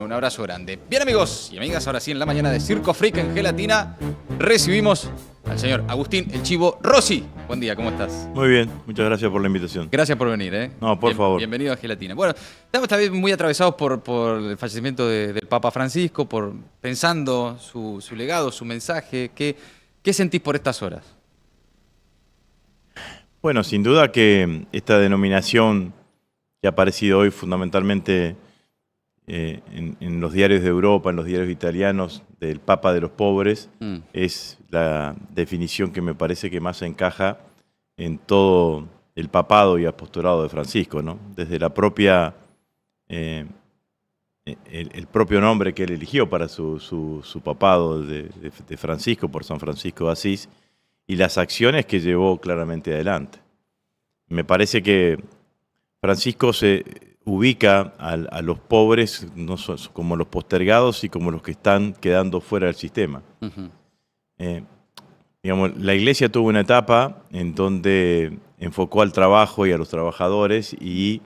Un abrazo grande. Bien, amigos y amigas, ahora sí, en la mañana de Circo Freak en Gelatina, recibimos al señor Agustín El Chivo Rossi. Buen día, ¿cómo estás? Muy bien, muchas gracias por la invitación. Gracias por venir, ¿eh? No, por favor. Bienvenido a Gelatina. Bueno, estamos también muy atravesados por el fallecimiento del Papa Francisco, pensando su legado, su mensaje. ¿Qué sentís por estas horas? Bueno, sin duda que esta denominación que ha aparecido hoy fundamentalmente en los diarios de Europa, en los diarios italianos, del Papa de los pobres, es la definición que me parece que más encaja en todo el papado y apostolado de Francisco, ¿no? Desde la propia, el propio nombre que él eligió para su papado de Francisco, por San Francisco de Asís, y las acciones que llevó claramente adelante. Me parece que Francisco se ubica a los pobres no como los postergados y como los que están quedando fuera del sistema. Digamos, la Iglesia tuvo una etapa en donde enfocó al trabajo y a los trabajadores y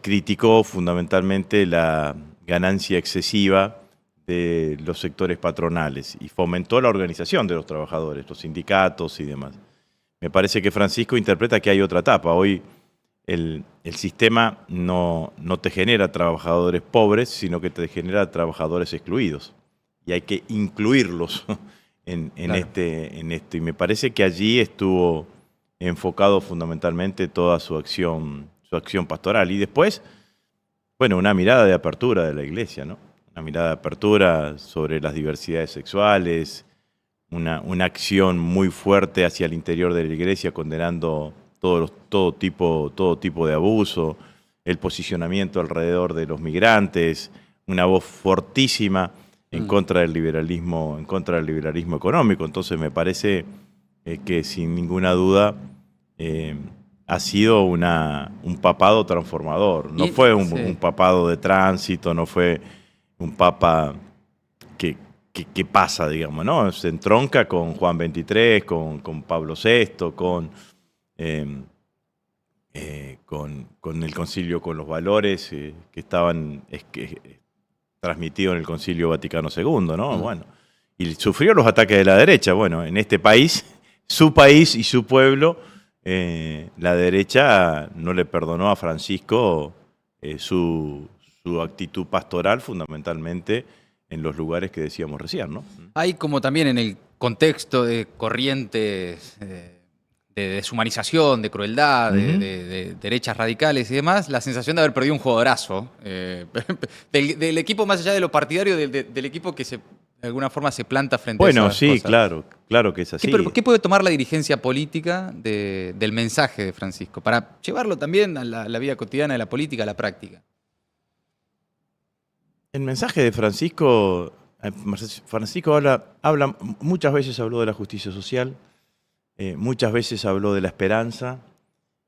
criticó fundamentalmente la ganancia excesiva de los sectores patronales y fomentó la organización de los trabajadores, los sindicatos y demás. Me parece que Francisco interpreta que hay otra etapa. Hoy el sistema no te genera trabajadores pobres, sino que te genera trabajadores excluidos. Y hay que incluirlos en esto. Y me parece que allí estuvo enfocado fundamentalmente toda su acción pastoral. Y después, bueno, una mirada de apertura de la Iglesia, ¿no? Una mirada de apertura sobre las diversidades sexuales, una acción muy fuerte hacia el interior de la Iglesia, condenando todo tipo de abuso, el posicionamiento alrededor de los migrantes, una voz fortísima en contra del liberalismo económico. Entonces me parece que sin ninguna duda ha sido un papado transformador. No fue un papado de tránsito, no fue un papa que pasa, digamos, ¿no? Se entronca con Juan XXIII, con Pablo VI, con el concilio, con los valores que estaban transmitidos en el Concilio Vaticano II, ¿no? Bueno, y sufrió los ataques de la derecha. Bueno, en este país y su pueblo, la derecha no le perdonó a Francisco su actitud pastoral, fundamentalmente en los lugares que decíamos recién, ¿no? Hay como también en el contexto de corrientes de deshumanización, de crueldad, de derechas radicales y demás, la sensación de haber perdido un jugadorazo del equipo, más allá de lo partidario, del equipo que de alguna forma se planta frente a esas cosas. Bueno, sí, claro que es así. ¿Qué puede tomar la dirigencia política del mensaje de Francisco para llevarlo también a la vida cotidiana de la política, a la práctica? El mensaje de Francisco habla muchas veces habló de la justicia social, muchas veces habló de la esperanza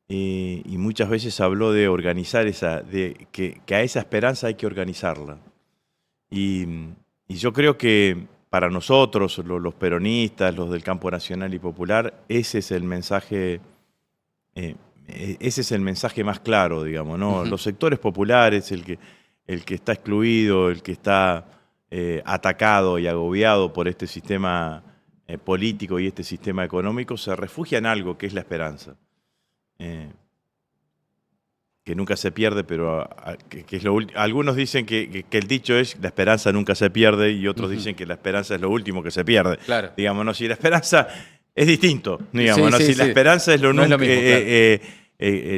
y muchas veces habló de organizar que a esa esperanza hay que organizarla. Y yo creo que para nosotros, los peronistas, los del campo nacional y popular, ese es el mensaje más claro, digamos, ¿no? Los sectores populares, el que está excluido, el que está atacado y agobiado por este sistema político y este sistema económico, se refugia en algo que es la esperanza. Que nunca se pierde, pero algunos dicen que el dicho es la esperanza nunca se pierde y otros dicen que la esperanza es lo último que se pierde. Claro. Digamos, ¿no? Si la esperanza es distinto, digamos, ¿no? Si la esperanza es lo no es lo mismo, claro.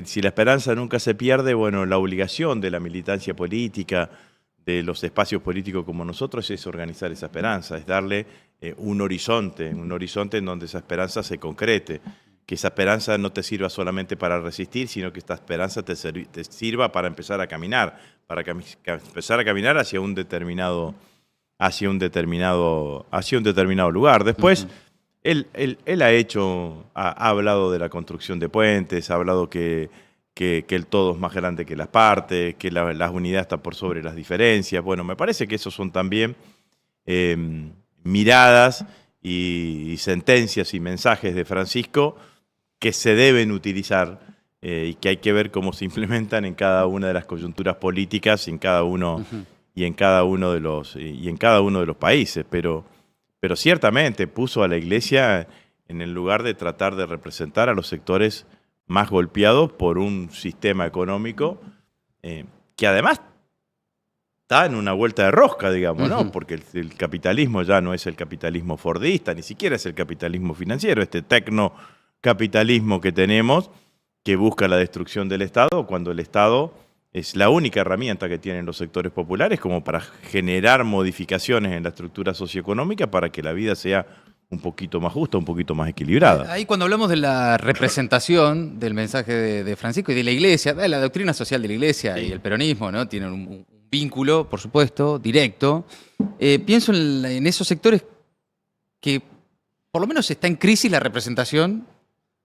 Si la esperanza nunca se pierde, bueno, la obligación de la militancia política, de los espacios políticos como nosotros, es organizar esa esperanza, es darle un horizonte en donde esa esperanza se concrete, que esa esperanza no te sirva solamente para resistir, sino que esta esperanza te sirva para empezar a caminar, hacia un determinado lugar. Después, Él ha hablado de la construcción de puentes, ha hablado que el todo es más grande que las partes, que las unidades están por sobre las diferencias. Bueno, me parece que esos son también miradas y sentencias y mensajes de Francisco que se deben utilizar y que hay que ver cómo se implementan en cada una de las coyunturas políticas, en cada uno y en cada uno de los países. Pero ciertamente puso a la Iglesia en el lugar de tratar de representar a los sectores más golpeados por un sistema económico que además está en una vuelta de rosca, digamos, ¿no? Porque el capitalismo ya no es el capitalismo fordista, ni siquiera es el capitalismo financiero, este tecnocapitalismo que tenemos, que busca la destrucción del Estado, cuando el Estado es la única herramienta que tienen los sectores populares como para generar modificaciones en la estructura socioeconómica para que la vida sea un poquito más justa, un poquito más equilibrada. Ahí cuando hablamos de la representación del mensaje de Francisco y de la Iglesia, la doctrina social de la Iglesia y el peronismo, ¿no? Tienen un vínculo, por supuesto, directo. Pienso en esos sectores que por lo menos está en crisis la representación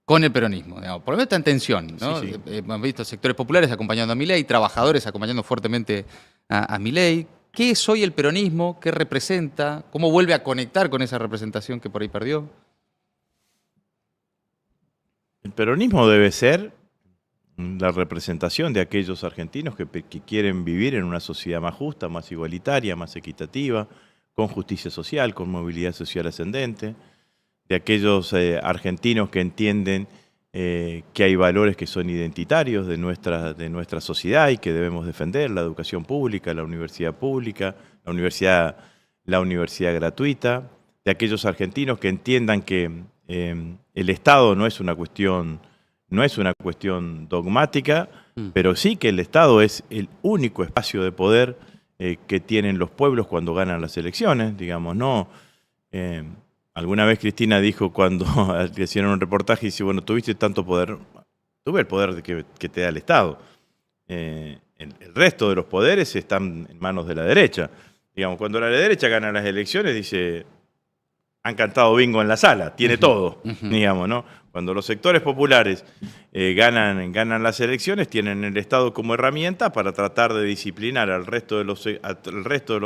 con el peronismo, digamos. Por lo menos está en tensión, ¿no? Sí. Hemos visto sectores populares acompañando a Milei, trabajadores acompañando fuertemente a Milei. ¿Qué es hoy el peronismo? ¿Qué representa? ¿Cómo vuelve a conectar con esa representación que por ahí perdió? El peronismo debe ser la representación de aquellos argentinos que quieren vivir en una sociedad más justa, más igualitaria, más equitativa, con justicia social, con movilidad social ascendente, de aquellos argentinos que entienden que hay valores que son identitarios de nuestra sociedad y que debemos defender: la educación pública, la universidad gratuita, de aquellos argentinos que entiendan que el Estado no es una cuestión dogmática, pero sí que el Estado es el único espacio de poder que tienen los pueblos cuando ganan las elecciones, digamos, ¿no? Alguna vez Cristina dijo, cuando le hicieron un reportaje, dice, bueno, tuviste tanto poder. Tuve el poder que te da el Estado. El resto de los poderes están en manos de la derecha. Digamos, cuando la derecha gana las elecciones, dice, han cantado bingo en la sala, tiene todo, digamos, ¿no? Cuando los sectores populares ganan las elecciones, tienen el Estado como herramienta para tratar de disciplinar al resto de los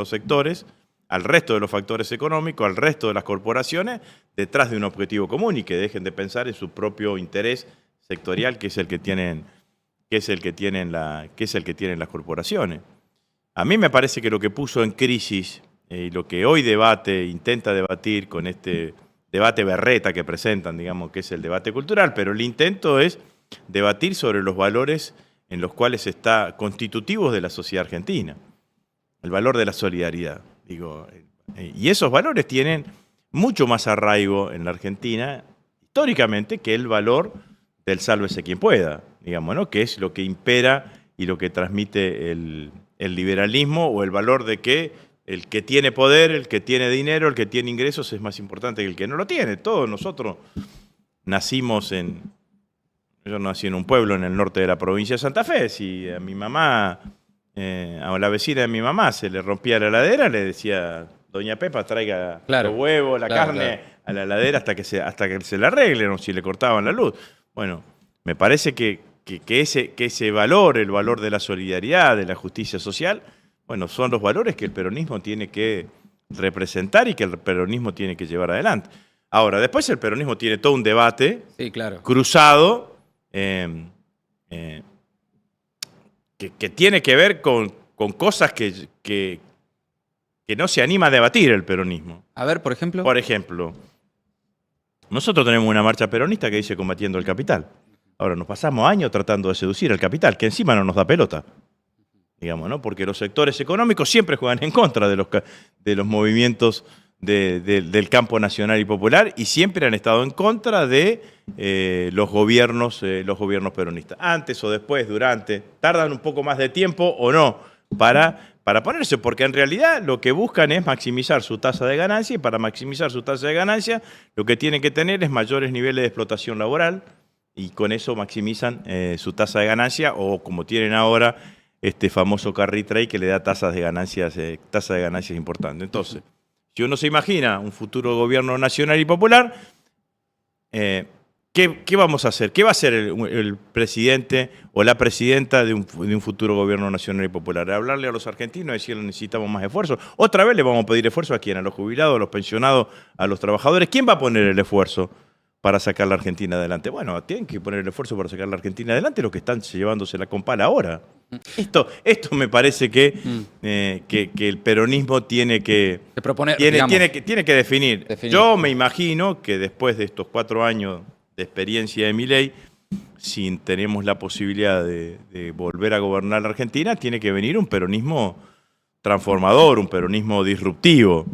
sectores, al resto de los factores económicos, al resto de las corporaciones, detrás de un objetivo común y que dejen de pensar en su propio interés sectorial, que es el que tienen las corporaciones. A mí me parece que lo que puso en crisis y lo que hoy intenta debatir con este debate berreta que presentan, digamos, que es el debate cultural, pero el intento es debatir sobre los valores en los cuales está constitutivos de la sociedad argentina. El valor de la solidaridad, digo. Y esos valores tienen mucho más arraigo en la Argentina, históricamente, que el valor del sálvese quien pueda, digamos, ¿no? Que es lo que impera y lo que transmite el liberalismo, o el valor de que el que tiene poder, el que tiene dinero, el que tiene ingresos es más importante que el que no lo tiene. Todos nosotros yo nací en un pueblo en el norte de la provincia de Santa Fe. Si a mi mamá, a la vecina de mi mamá se le rompía la heladera, le decía, doña Pepa, traiga los huevos, la carne a la heladera hasta que se la arreglen, o si le cortaban la luz. Bueno, me parece que ese valor, el valor de la solidaridad, de la justicia social, bueno, son los valores que el peronismo tiene que representar y que el peronismo tiene que llevar adelante. Ahora, después el peronismo tiene todo un debate cruzado que tiene que ver con cosas que no se anima a debatir el peronismo. A ver, por ejemplo. Por ejemplo, nosotros tenemos una marcha peronista que dice combatiendo el capital. Ahora, nos pasamos años tratando de seducir al capital, que encima no nos da pelota. Digamos, ¿no? Porque los sectores económicos siempre juegan en contra de los movimientos del campo nacional y popular, y siempre han estado en contra de los gobiernos peronistas. Antes o después, durante, tardan un poco más de tiempo o no para ponerse, porque en realidad lo que buscan es maximizar su tasa de ganancia, y para maximizar su tasa de ganancia lo que tienen que tener es mayores niveles de explotación laboral, y con eso maximizan su tasa de ganancia, o como tienen ahora este famoso carry trade que le da tasas de ganancias importantes. Entonces, si uno se imagina un futuro gobierno nacional y popular, ¿qué vamos a hacer? ¿Qué va a hacer el presidente o la presidenta de un futuro gobierno nacional y popular? ¿Hablarle a los argentinos y decirle necesitamos más esfuerzo? ¿Otra vez le vamos a pedir esfuerzo a quién? ¿A los jubilados, a los pensionados, a los trabajadores? ¿Quién va a poner el esfuerzo para sacar la Argentina adelante? Bueno, tienen que poner el esfuerzo para sacar la Argentina adelante los que están llevándose la compala ahora. Esto me parece que el peronismo tiene que proponer, tiene que definir. Yo me imagino que después de estos 4 años de experiencia de Milei, si tenemos la posibilidad de volver a gobernar la Argentina, tiene que venir un peronismo transformador, un peronismo disruptivo.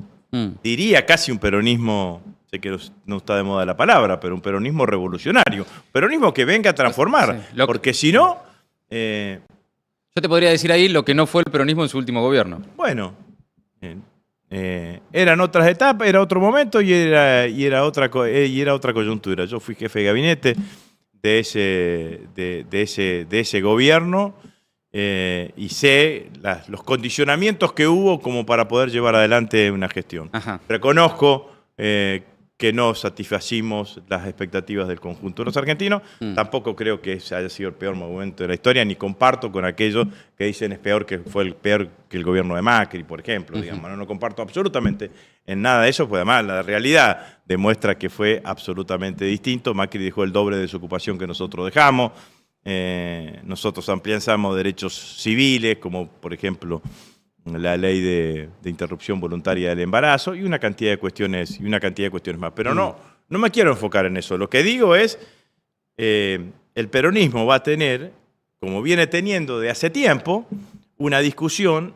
Diría casi un peronismo, sé que no está de moda la palabra, pero un peronismo revolucionario. Un peronismo que venga a transformar, sí, porque si no... yo te podría decir ahí lo que no fue el peronismo en su último gobierno. Bueno, eran otras etapas, era otro momento y era otra coyuntura. Yo fui jefe de gabinete de ese gobierno y sé los condicionamientos que hubo como para poder llevar adelante una gestión. Ajá. Reconozco que no satisfacimos las expectativas del conjunto de los argentinos. Tampoco creo que ese haya sido el peor momento de la historia, ni comparto con aquellos que dicen fue peor que el gobierno de Macri, por ejemplo. Digamos, no comparto absolutamente en nada de eso, pues además la realidad demuestra que fue absolutamente distinto. Macri dejó el doble de su ocupación que nosotros dejamos. Nosotros ampliamos derechos civiles, como por ejemplo la ley de interrupción voluntaria del embarazo y una cantidad de cuestiones más. Pero no me quiero enfocar en eso. Lo que digo es, el peronismo va a tener, como viene teniendo de hace tiempo, una discusión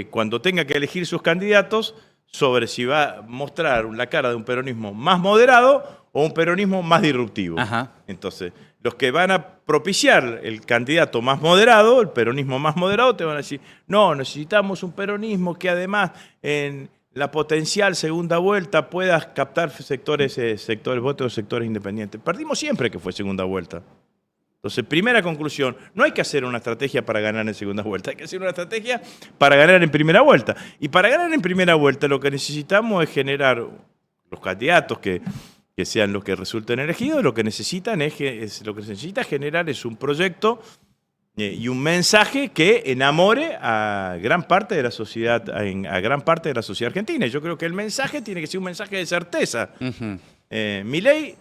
cuando tenga que elegir sus candidatos sobre si va a mostrar la cara de un peronismo más moderado o un peronismo más disruptivo. Ajá. Entonces, los que van a propiciar el candidato más moderado, el peronismo más moderado, te van a decir, no, necesitamos un peronismo que además en la potencial segunda vuelta pueda captar votos de sectores independientes. Perdimos siempre que fue segunda vuelta. Entonces, primera conclusión, no hay que hacer una estrategia para ganar en segunda vuelta, hay que hacer una estrategia para ganar en primera vuelta. Y para ganar en primera vuelta lo que necesitamos es generar los candidatos que sean los que resulten elegidos. Lo que se necesita generar es un proyecto y un mensaje que enamore a gran parte de la sociedad, argentina. Y yo creo que el mensaje tiene que ser un mensaje de certeza. Milei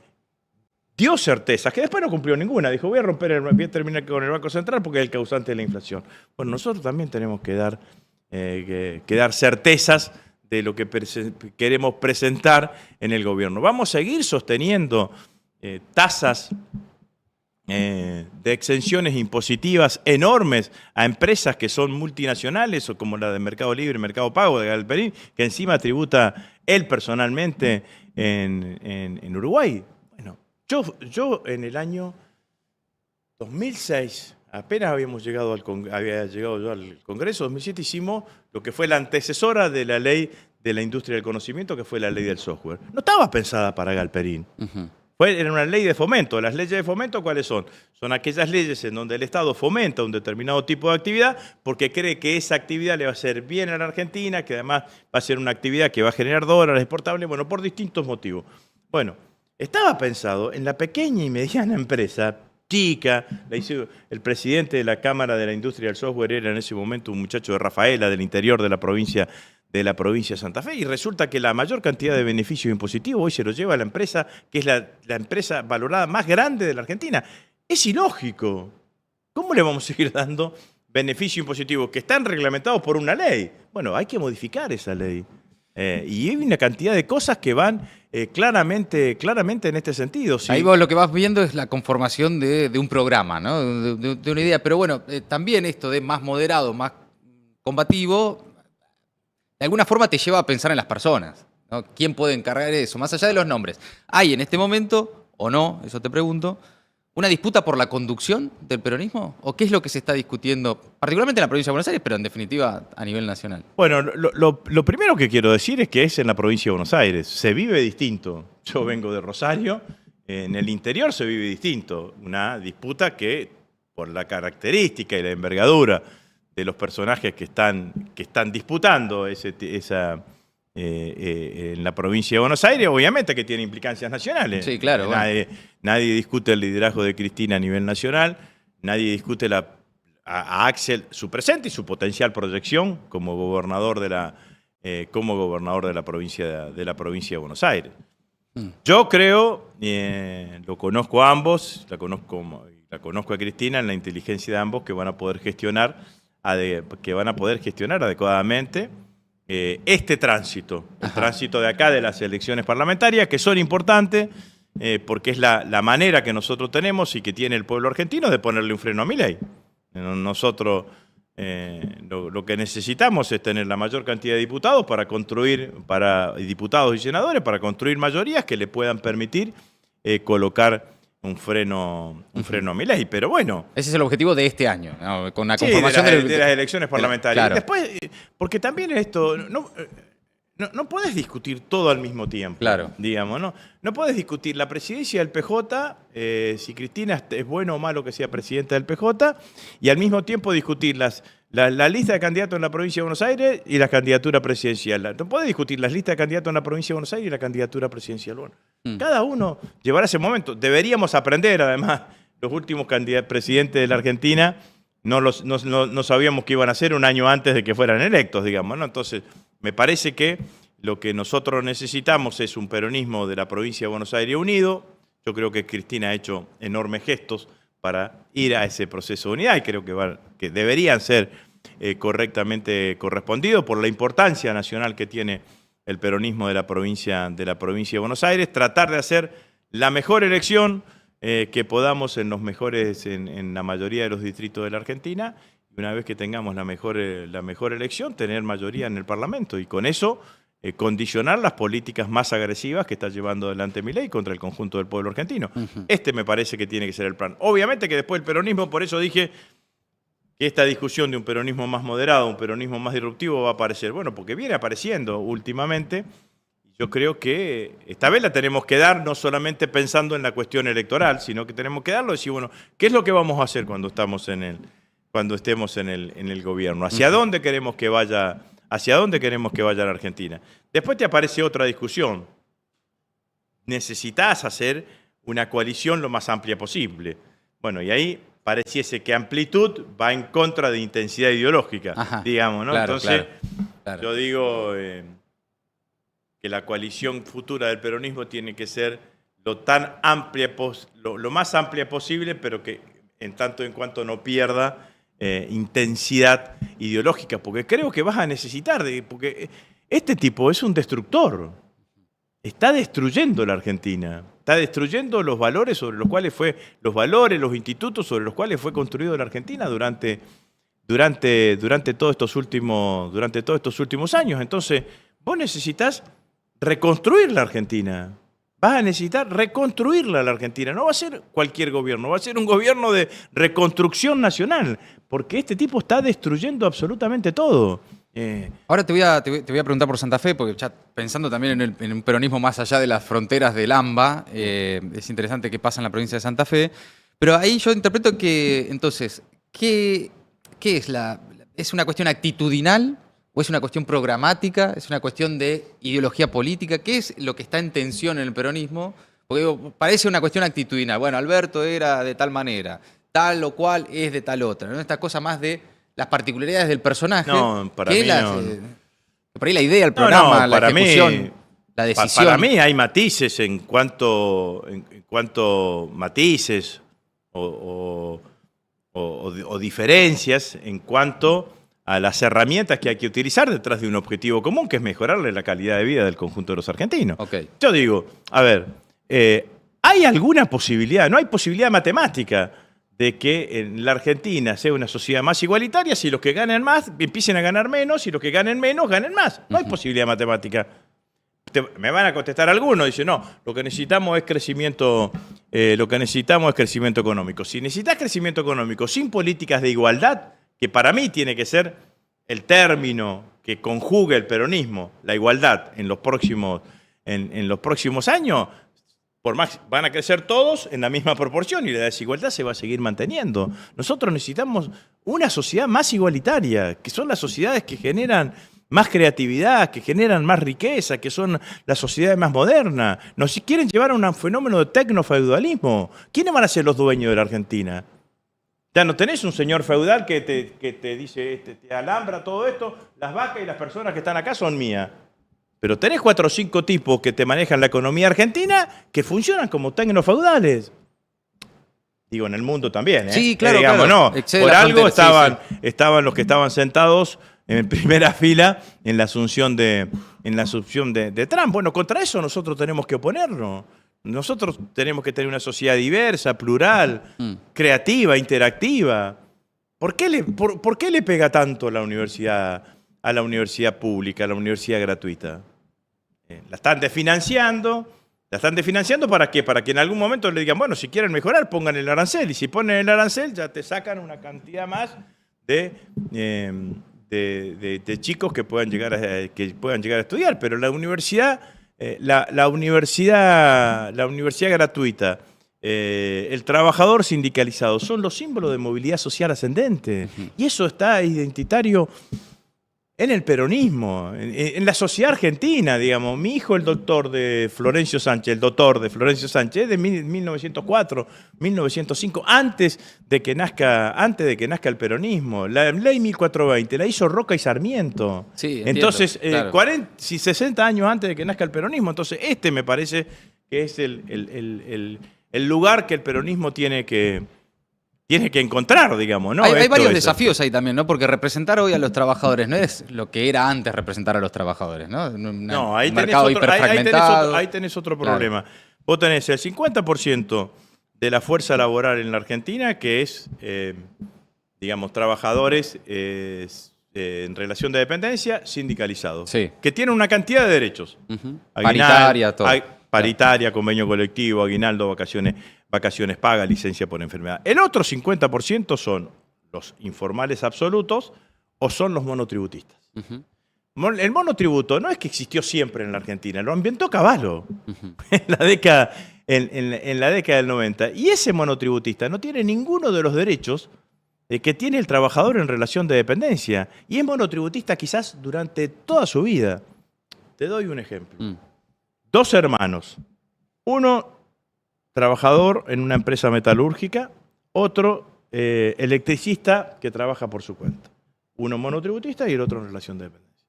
dio certezas, que después no cumplió ninguna. Dijo, voy a terminar con el Banco Central porque es el causante de la inflación. Bueno, nosotros también tenemos que dar certezas de lo que queremos presentar en el gobierno. Vamos a seguir sosteniendo tasas de exenciones impositivas enormes a empresas que son multinacionales, o como la de Mercado Libre, Mercado Pago, de Galperín, que encima tributa él personalmente en Uruguay. Bueno, yo en el año 2006, apenas había llegado yo al Congreso, 2007 hicimos lo que fue la antecesora de la ley de la industria del conocimiento, que fue la ley del software. No estaba pensada para Galperín. Era una ley de fomento. Las leyes de fomento, ¿cuáles son? Son aquellas leyes en donde el Estado fomenta un determinado tipo de actividad porque cree que esa actividad le va a hacer bien a la Argentina, que además va a ser una actividad que va a generar dólares exportables, bueno, por distintos motivos. Bueno, estaba pensado en la pequeña y mediana empresa chica. El presidente de la Cámara de la Industria del Software era en ese momento un muchacho de Rafaela, del interior de la provincia de Santa Fe, y resulta que la mayor cantidad de beneficios impositivos hoy se los lleva a la empresa, que es la empresa valorada más grande de la Argentina. Es ilógico. ¿Cómo le vamos a seguir dando beneficios impositivos que están reglamentados por una ley? Bueno, hay que modificar esa ley. Y hay una cantidad de cosas que van claramente en este sentido. ¿Sí? Ahí vos lo que vas viendo es la conformación de un programa, ¿no? De una idea. Pero bueno, también esto de más moderado, más combativo, de alguna forma te lleva a pensar en las personas, ¿no? ¿Quién puede encargar eso? Más allá de los nombres. ¿Hay en este momento, o no, eso te pregunto, una disputa por la conducción del peronismo? ¿O qué es lo que se está discutiendo, particularmente en la provincia de Buenos Aires, pero en definitiva a nivel nacional? Bueno, lo primero que quiero decir es que es en la provincia de Buenos Aires. Se vive distinto. Yo vengo de Rosario. En el interior se vive distinto. Una disputa que, por la característica y la envergadura de los personajes que están disputando en la provincia de Buenos Aires, obviamente que tiene implicancias nacionales. Sí, claro. Nadie discute el liderazgo de Cristina a nivel nacional, nadie discute a Axel su presente y su potencial proyección como gobernador de la provincia de Buenos Aires. Yo creo, lo conozco a ambos, la conozco a Cristina, en la inteligencia de ambos que van a poder gestionar, adecuadamente este tránsito, el tránsito de acá de las elecciones parlamentarias, que son importantes porque es la manera que nosotros tenemos y que tiene el pueblo argentino de ponerle un freno a Milei. Nosotros lo que necesitamos es tener la mayor cantidad de diputados diputados y senadores para construir mayorías que le puedan permitir colocar un freno a Milei, pero bueno. Ese es el objetivo de este año, ¿no? Con la conformación de las elecciones parlamentarias. Claro. Después, porque también esto, no puedes discutir todo al mismo tiempo, claro. Digamos, ¿no? No puedes discutir la presidencia del PJ, si Cristina es bueno o malo que sea presidenta del PJ, y al mismo tiempo discutir la lista de candidatos en la provincia de Buenos Aires y la candidatura presidencial. No puedes discutir las listas de candidatos en la provincia de Buenos Aires y la candidatura presidencial. Bueno, cada uno llevará ese momento. Deberíamos aprender, además, los últimos presidentes de la Argentina no sabíamos qué iban a hacer un año antes de que fueran electos, digamos, ¿no? Entonces, me parece que lo que nosotros necesitamos es un peronismo de la provincia de Buenos Aires unido. Yo creo que Cristina ha hecho enormes gestos para ir a ese proceso de unidad y creo que deberían ser correctamente correspondidos por la importancia nacional que tiene el peronismo de la provincia de Buenos Aires. Tratar de hacer la mejor elección que podamos en la mayoría de los distritos de la Argentina. Y una vez que tengamos la mejor elección, tener mayoría en el Parlamento y con eso condicionar las políticas más agresivas que está llevando adelante Milei contra el conjunto del pueblo argentino. Este me parece que tiene que ser el plan. Obviamente que después el peronismo, por eso dije que esta discusión de un peronismo más moderado, un peronismo más disruptivo va a aparecer. Bueno, porque viene apareciendo últimamente. Yo creo que esta vez la tenemos que dar no solamente pensando en la cuestión electoral, sino que tenemos que darlo y decir, bueno, ¿qué es lo que vamos a hacer cuando estemos en el gobierno? ¿Hacia dónde queremos que vaya la Argentina? Después te aparece otra discusión. Necesitas hacer una coalición lo más amplia posible. Bueno, y ahí pareciese que amplitud va en contra de intensidad ideológica, digamos, ¿no? Claro, entonces, claro. Yo digo que la coalición futura del peronismo tiene que ser lo más amplia posible, pero que en tanto en cuanto no pierda intensidad ideológica, porque creo que vas a necesitar, porque este tipo es un destructor, está destruyendo la Argentina, está destruyendo los valores sobre los cuales los institutos sobre los cuales fue construido la Argentina durante todos estos últimos años. Entonces, vos necesitas reconstruir la Argentina. Vas a necesitar reconstruirla la Argentina. No va a ser cualquier gobierno, va a ser un gobierno de reconstrucción nacional, porque este tipo está destruyendo absolutamente todo. Ahora te voy a preguntar por Santa Fe, porque ya pensando también en un peronismo más allá de las fronteras del AMBA, es interesante qué pasa en la provincia de Santa Fe, pero ahí yo interpreto que, entonces, ¿qué es ¿es una cuestión actitudinal? ¿O es una cuestión programática? ¿Es una cuestión de ideología política? ¿Qué es lo que está en tensión en el peronismo? Porque digo, parece una cuestión actitudinal. Bueno, Alberto era de tal manera, tal o cual es de tal otra, ¿no? Esta cosa más de las particularidades del personaje. No, para mí no. Por ahí la idea, el programa, la ejecución, la decisión. Para mí hay matices en cuanto matices o diferencias en cuanto a las herramientas que hay que utilizar detrás de un objetivo común, que es mejorarle la calidad de vida del conjunto de los argentinos. Okay. Yo digo, a ver, ¿hay alguna posibilidad? No hay posibilidad matemática de que en la Argentina sea una sociedad más igualitaria si los que ganan más empiecen a ganar menos y los que ganen menos ganen más. No hay posibilidad matemática. Me van a contestar algunos, dicen, no, lo que necesitamos es crecimiento económico. Si necesitas crecimiento económico sin políticas de igualdad, que para mí tiene que ser el término que conjugue el peronismo, la igualdad, en los próximos años, por más van a crecer todos en la misma proporción y la desigualdad se va a seguir manteniendo. Nosotros necesitamos una sociedad más igualitaria, que son las sociedades que generan más creatividad, que generan más riqueza, que son las sociedades más modernas. Nos quieren llevar a un fenómeno de tecnofeudalismo. ¿Quiénes van a ser los dueños de la Argentina? Ya no tenés un señor feudal que te dice, te alambra todo esto, las vacas y las personas que están acá son mías. Pero tenés 4 o 5 tipos que te manejan la economía argentina que funcionan como tecnofeudales. Digo, en el mundo también, ¿eh? Sí, claro, digamos, claro. no, Excede por la algo frontera, sí, estaban los que estaban sentados en primera fila en la asunción de Trump. Bueno, contra eso nosotros tenemos que oponernos. Nosotros tenemos que tener una sociedad diversa, plural, creativa, interactiva. ¿Por qué le pega tanto a la universidad pública, a la universidad gratuita? La están desfinanciando. ¿La están desfinanciando para qué? Para que en algún momento le digan, bueno, si quieren mejorar, pongan el arancel. Y si ponen el arancel, ya te sacan una cantidad más de chicos que puedan llegar a estudiar. Pero la universidad, la universidad gratuita, el trabajador sindicalizado, son los símbolos de movilidad social ascendente. Y eso está identitario en el peronismo, en la sociedad argentina, digamos. Mi hijo, el doctor de Florencio Sánchez, es de 1904, 1905, antes de que nazca el peronismo. La ley 1420 la hizo Roca y Sarmiento. Sí, entiendo, entonces, claro. 60 años antes de que nazca el peronismo. Entonces, me parece que es el lugar que el peronismo tiene que encontrar, digamos, ¿no? Hay varios desafíos ahí también, ¿no? Porque representar hoy a los trabajadores no es lo que era antes representar a los trabajadores, ¿no? No, ahí un tenés mercado hiperfragmentado. ahí tenés otro problema. Claro. Vos tenés el 50% de la fuerza laboral en la Argentina que es, digamos, trabajadores en relación de dependencia sindicalizados. Sí. Que tienen una cantidad de derechos. Paritaria, todo. Paritaria, convenio colectivo, aguinaldo, vacaciones pagas, licencia por enfermedad. El otro 50% son los informales absolutos o son los monotributistas. El monotributo no es que existió siempre en la Argentina, lo inventó Cavallo en la década del 90. Y ese monotributista no tiene ninguno de los derechos que tiene el trabajador en relación de dependencia. Y es monotributista quizás durante toda su vida. Te doy un ejemplo. 2 hermanos. Uno trabajador en una empresa metalúrgica, otro electricista que trabaja por su cuenta. Uno monotributista y el otro en relación de dependencia.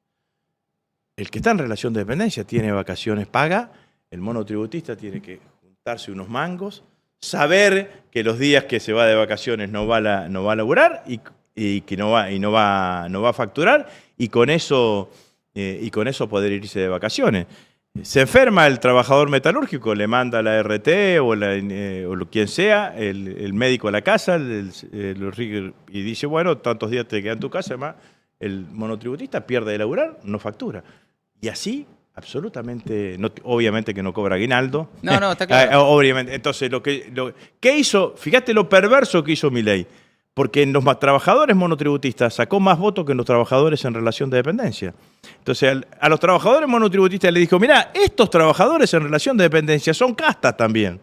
El que está en relación de dependencia tiene vacaciones pagas, el monotributista tiene que juntarse unos mangos, saber que los días que se va de vacaciones no va a laburar y que no va a facturar y con eso poder irse de vacaciones. Se enferma el trabajador metalúrgico, le manda la RT o quien sea, el médico a la casa y dice, bueno, tantos días te quedan en tu casa, además el monotributista pierde de laburar, no factura. Y así, absolutamente, obviamente que no cobra aguinaldo. No, está claro. Obviamente. Entonces, ¿qué hizo? Fíjate lo perverso que hizo Milei. Porque en los trabajadores monotributistas sacó más votos que en los trabajadores en relación de dependencia. Entonces, a los trabajadores monotributistas le dijo, mirá, estos trabajadores en relación de dependencia son castas también,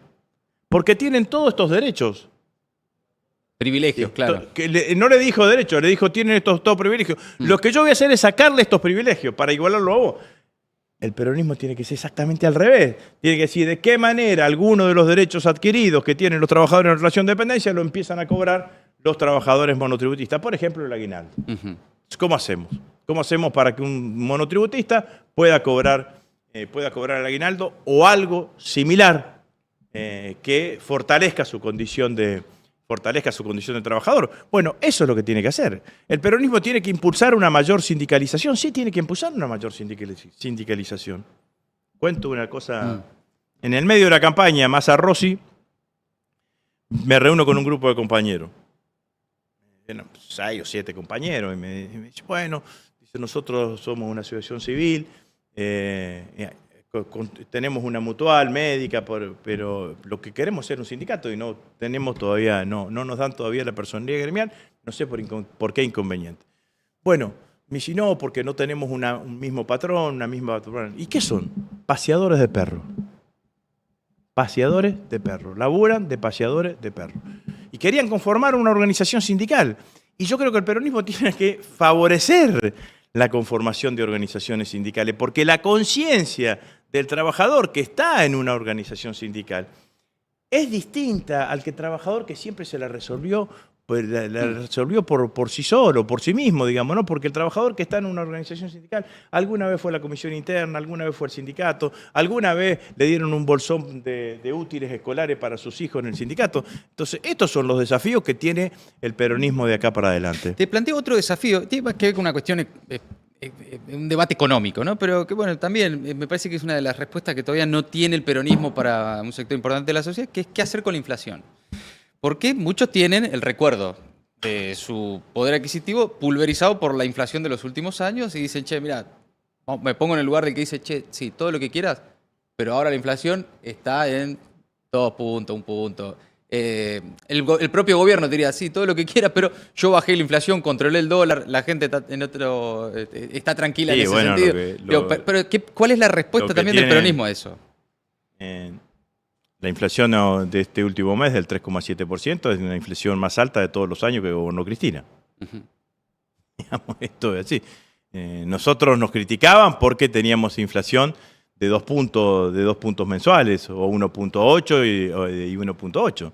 porque tienen todos estos derechos. Privilegios, claro. No le dijo derechos, le dijo, tienen estos todos privilegios. Lo que yo voy a hacer es sacarle estos privilegios para igualarlo a vos. El peronismo tiene que ser exactamente al revés. Tiene que decir de qué manera algunos de los derechos adquiridos que tienen los trabajadores en relación de dependencia lo empiezan a cobrar los trabajadores monotributistas. Por ejemplo, el aguinaldo. ¿Cómo hacemos? ¿Cómo hacemos para que un monotributista pueda cobrar el aguinaldo o algo similar que fortalezca su condición de trabajador? Bueno, eso es lo que tiene que hacer. El peronismo tiene que impulsar una mayor sindicalización. Sí, tiene que impulsar una mayor sindicalización. Cuento una cosa. En el medio de la campaña, Massa Rossi, me reúno con un grupo de compañeros. 6 o 7 compañeros. Y me dice, bueno, nosotros somos una asociación civil, tenemos una mutual médica, pero lo que queremos es ser un sindicato y no nos dan todavía la personería gremial, no sé por qué inconveniente. Bueno, me dice, no, porque no tenemos un mismo patrón, una misma patrona. ¿Y qué son? Paseadores de perros. Paseadores de perros. Laburan de paseadores de perros. Y querían conformar una organización sindical. Y yo creo que el peronismo tiene que favorecer la conformación de organizaciones sindicales, porque la conciencia del trabajador que está en una organización sindical es distinta al trabajador que siempre se la resolvió pues la resolvió por sí solo, por sí mismo, digamos, ¿no? Porque el trabajador que está en una organización sindical alguna vez fue a la comisión interna, alguna vez fue al sindicato, alguna vez le dieron un bolsón de útiles escolares para sus hijos en el sindicato. Entonces, estos son los desafíos que tiene el peronismo de acá para adelante. Te planteo otro desafío, tiene más que ver con una cuestión, un debate económico, ¿no? Pero que bueno, también me parece que es una de las respuestas que todavía no tiene el peronismo para un sector importante de la sociedad, que es qué hacer con la inflación. Porque muchos tienen el recuerdo de su poder adquisitivo pulverizado por la inflación de los últimos años y dicen, che, mira, me pongo en el lugar del que dice, che, sí, todo lo que quieras, pero ahora la inflación está en 2 puntos, 1 punto. El propio gobierno diría, sí, todo lo que quieras, pero yo bajé la inflación, controlé el dólar, la gente está tranquila Sí, en ese bueno, sentido. Pero ¿cuál es la respuesta también del peronismo a eso? La inflación de este último mes del 3,7% es una inflación más alta de todos los años que gobernó Cristina. Digamos, esto es así. Nosotros nos criticaban porque teníamos inflación de 2 puntos mensuales, o 1,8 y 1,8.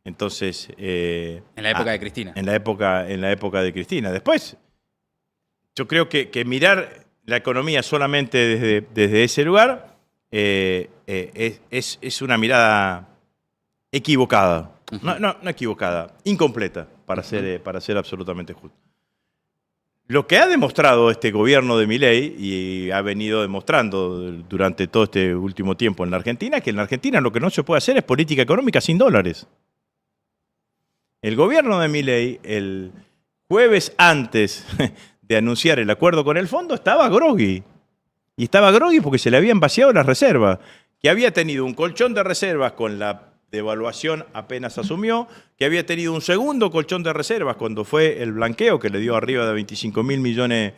Entonces... en la época de Cristina. En la época de Cristina. Después, yo creo que mirar la economía solamente desde ese lugar es una mirada equivocada. No equivocada, incompleta, para ser absolutamente justo. Lo que ha demostrado este gobierno de Milei, y ha venido demostrando durante todo este último tiempo en la Argentina, es que en la Argentina lo que no se puede hacer es política económica sin dólares. El gobierno de Milei, el jueves antes de anunciar el acuerdo con el fondo, estaba groggy. Y estaba groggy porque se le habían vaciado las reservas, que había tenido un colchón de reservas con la devaluación apenas asumió, que había tenido un segundo colchón de reservas cuando fue el blanqueo, que le dio arriba de 25.000 millones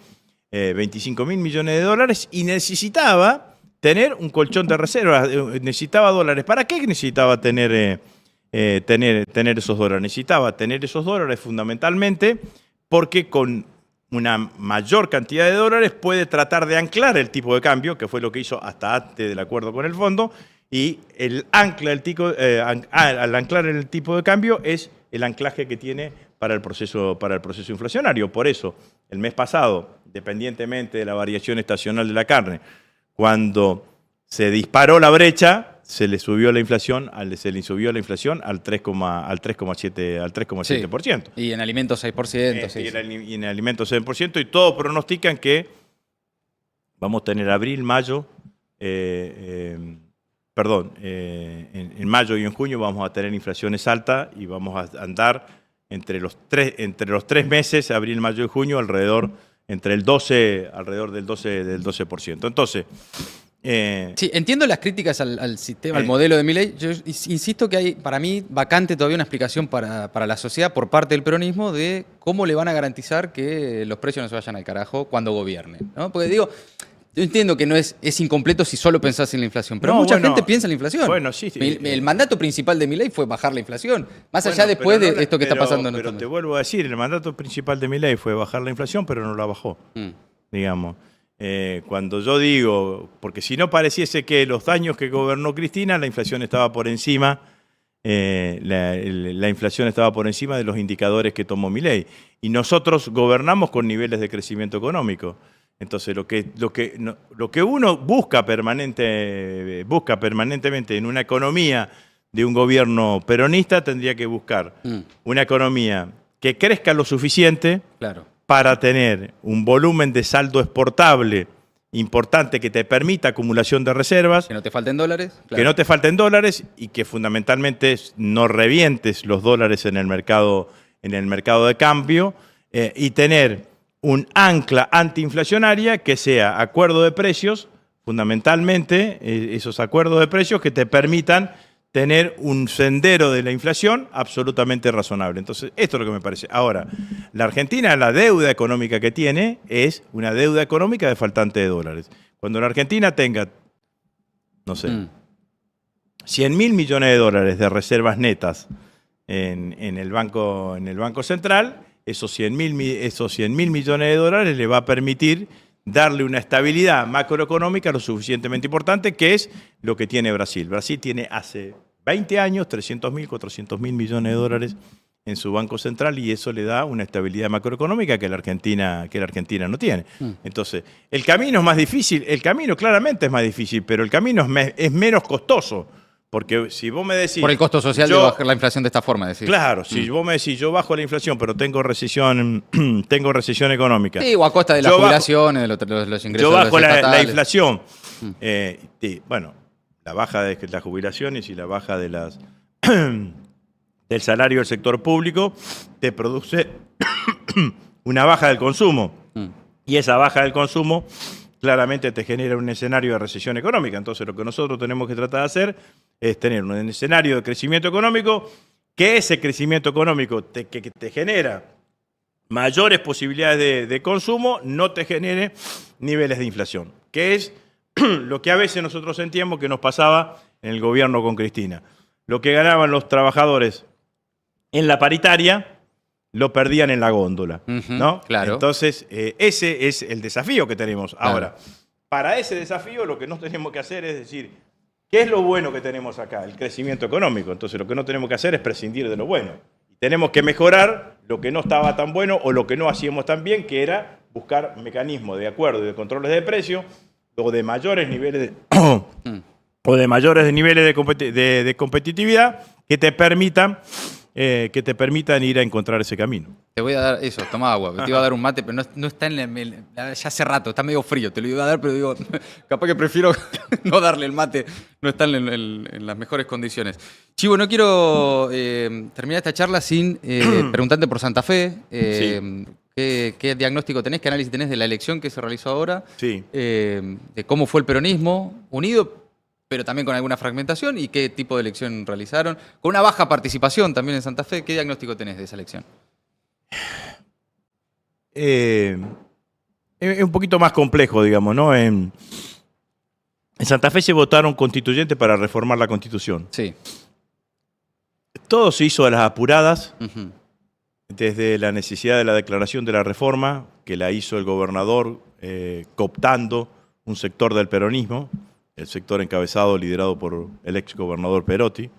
de dólares, y necesitaba tener un colchón de reservas, necesitaba dólares. ¿Para qué necesitaba tener esos dólares? Necesitaba tener esos dólares fundamentalmente porque con una mayor cantidad de dólares puede tratar de anclar el tipo de cambio, que fue lo que hizo hasta antes del acuerdo con el fondo, y al anclar el tipo de cambio es el anclaje que tiene para el proceso inflacionario. Por eso, el mes pasado, independientemente de la variación estacional de la carne, cuando se disparó la brecha, se le subió la inflación al 3,7%. Y en alimentos 6%. Sí. Y en alimentos 6%, y todos pronostican que vamos a tener abril, mayo, en mayo y en junio vamos a tener inflaciones altas y vamos a andar entre los tres meses, abril, mayo y junio, alrededor del 12%. Entonces, sí, entiendo las críticas al sistema, al modelo de Milei. Yo insisto que hay, para mí, vacante todavía una explicación para la sociedad por parte del peronismo de cómo le van a garantizar que los precios no se vayan al carajo cuando gobierne, ¿no? Porque digo, yo entiendo que no es incompleto si solo pensás en la inflación, pero mucha gente piensa en la inflación. Bueno, sí. El mandato principal de Milei fue bajar la inflación, más allá después de esto que está pasando en Pero nuestro te vuelvo a decir, el mandato principal de Milei fue bajar la inflación, pero no la bajó, digamos. Cuando yo digo, porque si no pareciese que los años que gobernó Cristina, la inflación estaba por encima, la inflación estaba por encima de los indicadores que tomó Milei. Y nosotros gobernamos con niveles de crecimiento económico. Entonces, lo que uno busca permanentemente en una economía de un gobierno peronista, tendría que buscar una economía que crezca lo suficiente. Claro. Para tener un volumen de saldo exportable importante que te permita acumulación de reservas. Que no te falten dólares. Claro. Que no te falten dólares y que fundamentalmente no revientes los dólares en el mercado de cambio, y tener un ancla antiinflacionaria que sea acuerdo de precios, fundamentalmente esos acuerdos de precios que te permitan tener un sendero de la inflación absolutamente razonable. Entonces, esto es lo que me parece. Ahora, la Argentina, la deuda económica que tiene es una deuda económica de faltante de dólares. Cuando la Argentina tenga, no sé, 100.000 millones de dólares de reservas netas en el Banco Central, esos 100.000 millones de dólares le va a permitir darle una estabilidad macroeconómica lo suficientemente importante, que es lo que tiene Brasil. Brasil tiene hace 20 años 300.000, 400.000 millones de dólares en su Banco Central y eso le da una estabilidad macroeconómica que la Argentina no tiene. Entonces, el camino es más difícil, el camino claramente es más difícil, pero el camino es menos costoso. Porque si vos me decís... Por el costo social de bajar la inflación de esta forma, decís. Claro, si vos me decís, yo bajo la inflación, pero tengo recesión económica. Sí, o a costa de las jubilaciones, de los ingresos. Yo bajo de la inflación. Bueno, la baja de las jubilaciones y la baja de del salario del sector público te produce una baja del consumo. Y esa baja del consumo claramente te genera un escenario de recesión económica. Entonces lo que nosotros tenemos que tratar de hacer es tener un escenario de crecimiento económico, que ese crecimiento económico que te genera mayores posibilidades de consumo, no te genere niveles de inflación, que es lo que a veces nosotros sentíamos que nos pasaba en el gobierno con Cristina. Lo que ganaban los trabajadores en la paritaria, lo perdían en la góndola, ¿no? Claro. Entonces, ese es el desafío que tenemos. Claro. Ahora, para ese desafío lo que no tenemos que hacer es decir, ¿qué es lo bueno que tenemos acá? El crecimiento económico. Entonces, lo que no tenemos que hacer es prescindir de lo bueno. Tenemos que mejorar lo que no estaba tan bueno o lo que no hacíamos tan bien, que era buscar mecanismos de acuerdo y de controles de precios o de mayores niveles de competitividad que te permitan ir a encontrar ese camino. Te voy a dar eso, toma agua. Te iba a dar un mate, pero no está ya hace rato, está medio frío. Te lo iba a dar, pero digo, capaz que prefiero no darle el mate. No están en las mejores condiciones. Chivo, no quiero terminar esta charla sin preguntarte por Santa Fe. Sí. ¿Qué diagnóstico tenés, qué análisis tenés de la elección que se realizó ahora? Sí. De cómo fue el peronismo unido, pero también con alguna fragmentación, y qué tipo de elección realizaron. Con una baja participación también en Santa Fe, ¿qué diagnóstico tenés de esa elección? Es un poquito más complejo, digamos, ¿no? En Santa Fe se votaron constituyentes para reformar la Constitución. Sí. Todo se hizo a las apuradas, desde la necesidad de la declaración de la reforma, que la hizo el gobernador cooptando un sector del peronismo, el sector encabezado, liderado por el ex gobernador Perotti,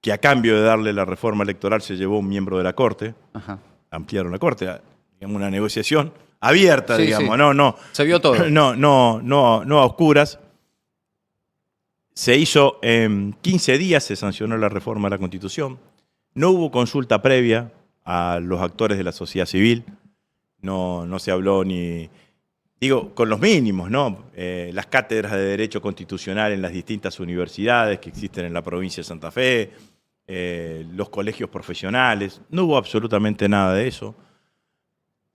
que a cambio de darle la reforma electoral se llevó un miembro de la Corte, ampliaron la Corte, digamos, una negociación abierta, sí, digamos, sí. no. Se vio todo. No a oscuras. Se hizo en 15 días, se sancionó la reforma de la Constitución. No hubo consulta previa a los actores de la sociedad civil. No se habló ni... Digo, con los mínimos, ¿no? Las cátedras de Derecho Constitucional en las distintas universidades que existen en la provincia de Santa Fe, los colegios profesionales, no hubo absolutamente nada de eso.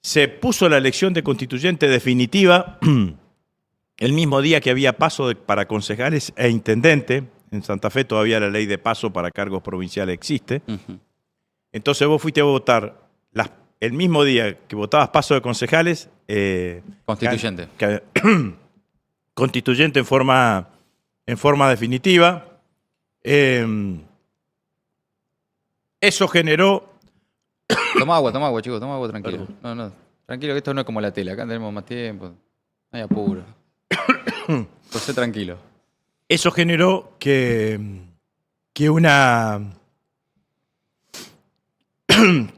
Se puso la elección de constituyente definitiva el mismo día que había paso para concejales e intendente. En Santa Fe todavía la ley de paso para cargos provinciales existe. Entonces vos fuiste a votar el mismo día que votabas paso de concejales. Constituyente. Constituyente en forma definitiva. Eso generó... Toma agua, chicos, toma agua, tranquilo. No, tranquilo, que esto no es como la tele. Acá tenemos más tiempo. No hay apuro. Pues sé tranquilo. Eso generó que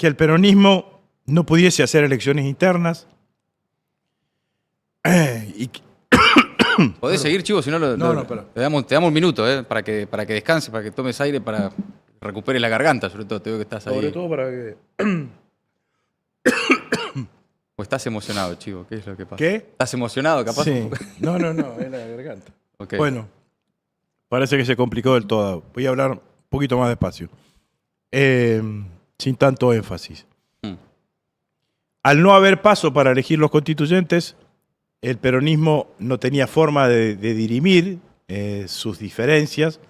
el peronismo no pudiese hacer elecciones internas. Podés seguir, Chivo, si no, te damos un minuto para que descanses, para que tomes aire, para que recuperes la garganta, sobre todo. Te veo que estás ahí. Sobre todo para que... ¿O estás emocionado, Chivo? ¿Qué es lo que pasa? ¿Qué? ¿Estás emocionado, capaz? Sí. No, es la garganta. Okay. Bueno, parece que se complicó del todo. Voy a hablar un poquito más despacio. Sin tanto énfasis. Al no haber paso para elegir los constituyentes, el peronismo no tenía forma de dirimir sus diferencias,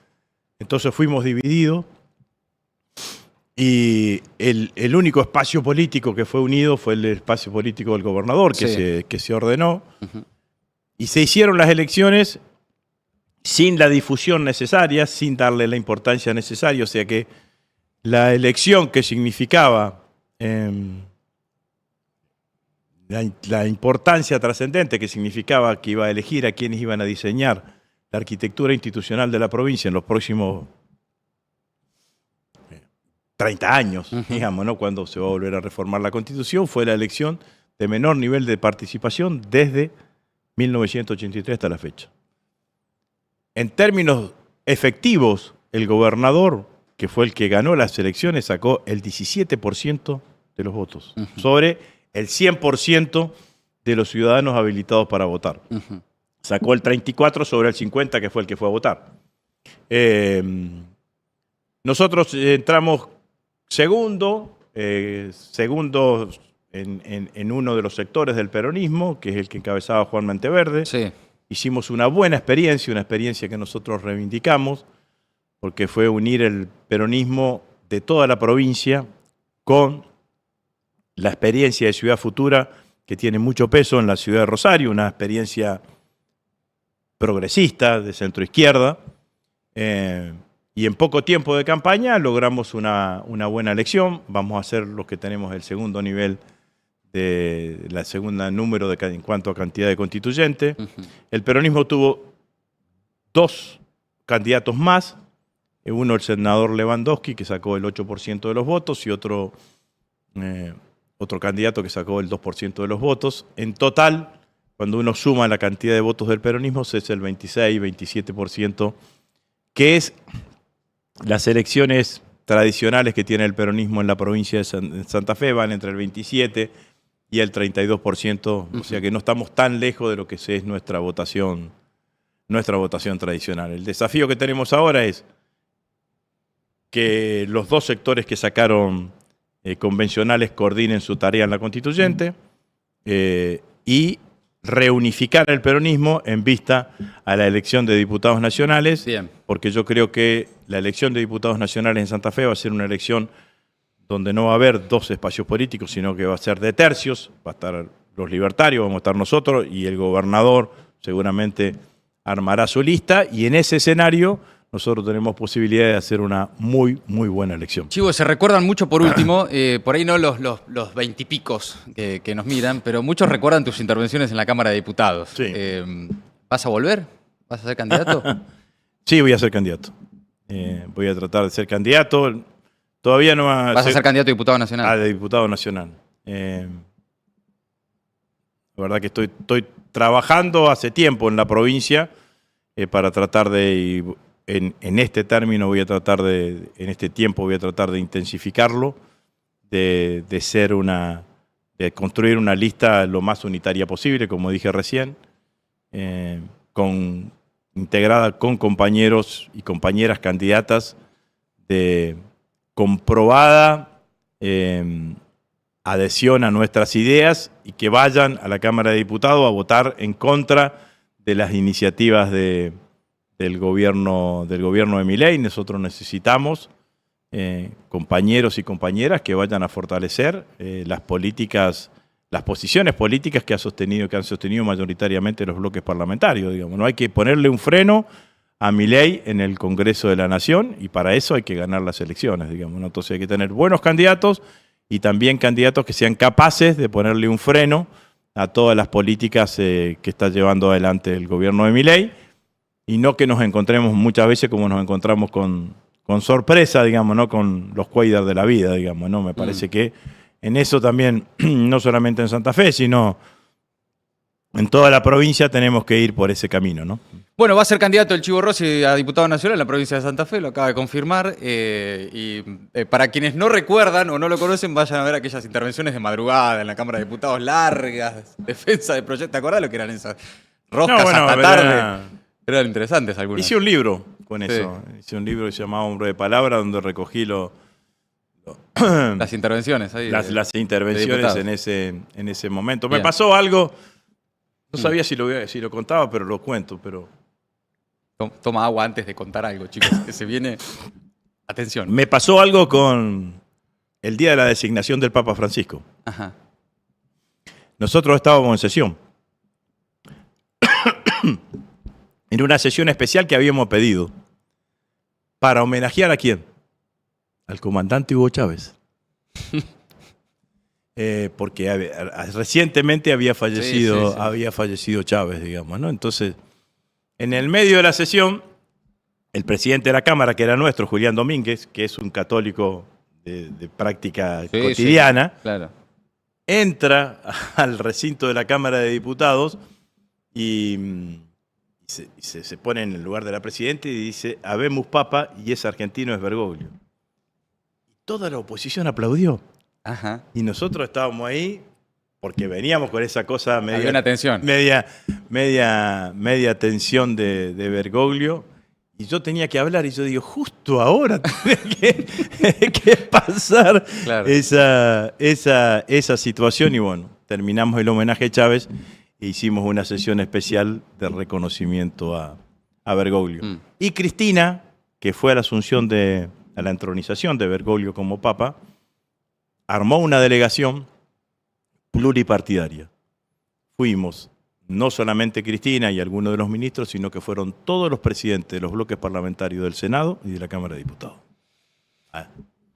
entonces fuimos divididos y el único espacio político que fue unido fue el espacio político del gobernador, que se ordenó, y se hicieron las elecciones sin la difusión necesaria, sin darle la importancia necesaria, o sea que la elección que significaba la importancia trascendente que significaba que iba a elegir a quienes iban a diseñar la arquitectura institucional de la provincia en los próximos 30 años, digamos, ¿no? Cuando se va a volver a reformar la Constitución, fue la elección de menor nivel de participación desde 1983 hasta la fecha. En términos efectivos, el gobernador, que fue el que ganó las elecciones, sacó el 17% de los votos, sobre el 100% de los ciudadanos habilitados para votar. Sacó el 34% sobre el 50%, que fue el que fue a votar. Nosotros entramos segundo en uno de los sectores del peronismo, que es el que encabezaba Juan Monteverde. Sí. Hicimos una buena experiencia, una experiencia que nosotros reivindicamos, porque fue unir el peronismo de toda la provincia con la experiencia de Ciudad Futura, que tiene mucho peso en la ciudad de Rosario, una experiencia progresista, de centroizquierda. Y en poco tiempo de campaña logramos una buena elección. Vamos a ser los que tenemos el segundo nivel de la segunda número en cuanto a cantidad de constituyentes. El peronismo tuvo 2 candidatos más. Uno, el senador Lewandowski, que sacó el 8% de los votos, y otro candidato que sacó el 2% de los votos. En total, cuando uno suma la cantidad de votos del peronismo, es el 26-27%, que es las elecciones tradicionales que tiene el peronismo en la provincia de Santa Fe, van entre el 27% y el 32%, o sea que no estamos tan lejos de lo que es nuestra votación tradicional. El desafío que tenemos ahora es que los 2 sectores que sacaron convencionales coordinen su tarea en la constituyente y reunificar el peronismo en vista a la elección de diputados nacionales. Bien. Porque yo creo que la elección de diputados nacionales en Santa Fe va a ser una elección donde no va a haber 2 espacios políticos, sino que va a ser de tercios. Va a estar los libertarios, vamos a estar nosotros, y el gobernador seguramente armará su lista, y en ese escenario nosotros tenemos posibilidad de hacer una muy, muy buena elección. Chivo, se recuerdan mucho, por último, por ahí no los 20 y picos que nos miran, pero muchos recuerdan tus intervenciones en la Cámara de Diputados. Sí. ¿Vas a volver? ¿Vas a ser candidato? Sí, voy a ser candidato. Voy a tratar de ser candidato. Todavía no va ¿Vas a ser candidato a diputado nacional? Ah, de diputado nacional. La verdad que estoy trabajando hace tiempo en la provincia para tratar de... En este término voy a tratar en este tiempo voy a tratar de intensificarlo, de construir una lista lo más unitaria posible, como dije recién, integrada con compañeros y compañeras candidatas de comprobada adhesión a nuestras ideas, y que vayan a la Cámara de Diputados a votar en contra de las iniciativas del gobierno de Milei. Nosotros necesitamos compañeros y compañeras que vayan a fortalecer las posiciones políticas que han sostenido mayoritariamente los bloques parlamentarios. Digamos, no hay que ponerle un freno a Milei en el Congreso de la Nación, y para eso hay que ganar las elecciones, digamos, ¿no? Entonces hay que tener buenos candidatos, y también candidatos que sean capaces de ponerle un freno a todas las políticas que está llevando adelante el gobierno de Milei, y no que nos encontremos muchas veces como nos encontramos con sorpresa, digamos, ¿no? Con los cuadros de la vida, digamos, ¿no? Me parece que en eso también, no solamente en Santa Fe, sino en toda la provincia, tenemos que ir por ese camino, ¿no? Bueno, va a ser candidato el Chivo Rossi a diputado nacional en la provincia de Santa Fe, lo acaba de confirmar. Para quienes no recuerdan o no lo conocen, vayan a ver aquellas intervenciones de madrugada en la Cámara de Diputados, largas, defensa de proyectos. ¿Te acordás lo que eran esas roscas hasta tarde? Eran interesantes algunas. Hice un libro con eso. Hice un libro que se llamaba Hombre de Palabra, donde recogí las intervenciones ahí. Las intervenciones en ese momento. Bien. Me pasó algo, no sabía si lo contaba, pero lo cuento. Pero toma agua antes de contar algo, chicos, que se viene. Atención. Me pasó algo con el día de la designación del Papa Francisco. Ajá. Nosotros estábamos en sesión. En una sesión especial que habíamos pedido para homenajear ¿a quién? Al comandante Hugo Chávez. Porque recientemente había fallecido Chávez, digamos, ¿no? Entonces, en el medio de la sesión, el presidente de la Cámara, que era nuestro, Julián Domínguez, que es un católico de práctica Sí, cotidiana, sí, claro. entra al recinto de la Cámara de Diputados y se pone en el lugar de la presidenta y dice, habemus papa, y ese argentino es Bergoglio. Toda la oposición aplaudió. Ajá. Y nosotros estábamos ahí porque veníamos con esa cosa Había una tensión. media tensión de Bergoglio. Y yo tenía que hablar y yo digo, justo ahora tiene que pasar Claro. esa situación. Y bueno, terminamos el homenaje a Chávez e hicimos una sesión especial de reconocimiento a Bergoglio. Y Cristina, que fue a la asunción a la entronización de Bergoglio como papa, armó una delegación pluripartidaria. Fuimos no solamente Cristina y algunos de los ministros, sino que fueron todos los presidentes de los bloques parlamentarios del Senado y de la Cámara de Diputados.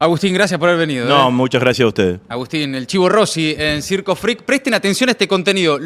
Agustín, gracias por haber venido. No, muchas gracias a ustedes. Agustín, el Chivo Rossi en Circo Freak. Presten atención a este contenido.